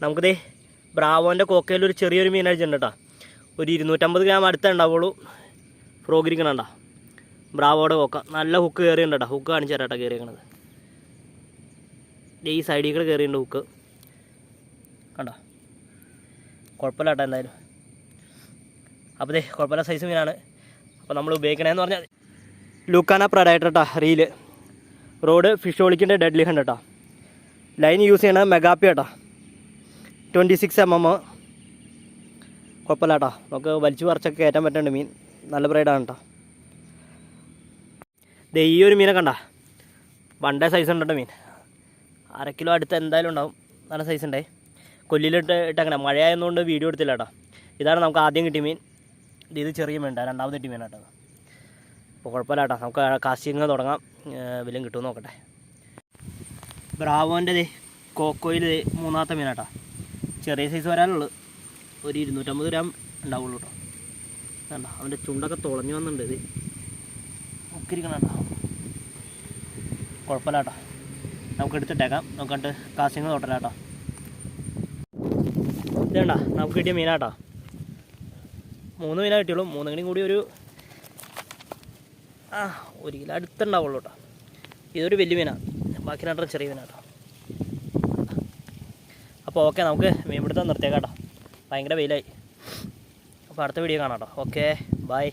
നമുക്കിതേ ബ്രാവോൻ്റെ കോക്കയിൽ ഒരു ചെറിയൊരു മീൻ അടിച്ചിട്ടുണ്ട് കേട്ടോ. ഒരു 250 ഗ്രാം അടുത്തേ ഉണ്ടാവുള്ളൂ. ഫ്രോഗിരിക്കണണ്ട ബ്രാവോയുടെ കോക്ക. നല്ല ഹുക്ക് കയറിയുണ്ട് കേട്ടോ. ഹുക്ക് കാണിച്ചു തരാം കേട്ടോ കയറിയിരിക്കണത്. ഈ സൈഡിൽ കൂടെ കയറിയിട്ടുണ്ട് ഹുക്ക് കണ്ടോ. കുഴപ്പമില്ല കേട്ടോ എന്തായാലും. അപ്പോൾ ഇതേ കുഴപ്പമില്ല സൈസ് മീനാണ്. അപ്പോൾ നമ്മൾ ഉപയോഗിക്കണതെന്ന് പറഞ്ഞാൽ ലൂക്കാന പ്രഡേറ്റർ കേട്ടോ. റീല് റോഡ് ഫിഷ് ഓളിക്കിൻ്റെ ഡെഡ്ലി ഹണ്ട് കേട്ടോ. ലൈൻ യൂസ് ചെയ്യണത് മെഗാപ്പി കേട്ടോ. 26 mm. കുഴപ്പമില്ല കേട്ടോ. നമുക്ക് വലിച്ചു പറിച്ചൊക്കെ കയറ്റാൻ പറ്റുന്നുണ്ട് മീൻ. നല്ല ബ്രൈഡാണ് കേട്ടോ. ദേ ഈ ഒരു മീനെ കണ്ട വണ്ടേ സൈസ് ഉണ്ട് കേട്ടോ മീൻ. 1/2 കിലോ അടുത്ത് എന്തായാലും ഉണ്ടാവും. നല്ല സൈസ് ഉണ്ടേ. കൊല്ലിലിട്ട് അങ്ങനെ മഴയായതുകൊണ്ട് വീഡിയോ എടുത്തില്ല കേട്ടോ. ഇതാണ് നമുക്ക് ആദ്യം കിട്ടിയ മീൻ. ഇത് ചെറിയ മീൻ ഉണ്ടാകും. രണ്ടാമത് കിട്ടിയ മീൻ കേട്ടോ. അപ്പോൾ കുഴപ്പമില്ല കേട്ടോ. നമുക്ക് കാസ്റ്റിങ് തുടങ്ങാം. വിലയും കിട്ടുമെന്ന് നോക്കട്ടെ. ബ്രാവോൻ്റെ കോക്കോയിൽ മൂന്നാമത്തെ മീൻ കേട്ടോ. ചെറിയ സൈസ് വരാനുള്ളൂ. ഒരു 250 ഗ്രാം ഉണ്ടാവുള്ളൂ കേട്ടോ. വേണ്ട അവൻ്റെ ചുണ്ടൊക്കെ തുളഞ്ഞു വന്നിട്ടുണ്ട്. ഇത് മുക്കിരിക്കണം കേട്ടോ. കുഴപ്പമില്ല കേട്ടോ. നമുക്ക് എടുത്തിട്ടേക്കാം. നമുക്കണ്ട് കാസ്റ്റിങ് തൊട്ടല കേട്ടോ. ഇത് വേണ്ട നമുക്ക് കിട്ടിയ മീനാട്ടോ. 3 മീനാ കിട്ടിയുള്ളൂ. 3 കൂടി ഒരു 1 കിലോ അടുത്തുണ്ടാവുള്ളൂ കേട്ടോ. ഇതൊരു വലിയ മീനാണ്. ബാക്കി 2 ചെറിയ മീനാട്ടോ. അപ്പോൾ ഓക്കെ നമുക്ക് മീൻ പിടുത്തം നിർത്തിയേക്കാം കേട്ടോ. ഭയങ്കര വെയിലായി. അപ്പോൾ അടുത്ത വീഡിയോ കാണാം കേട്ടോ. Okay bye.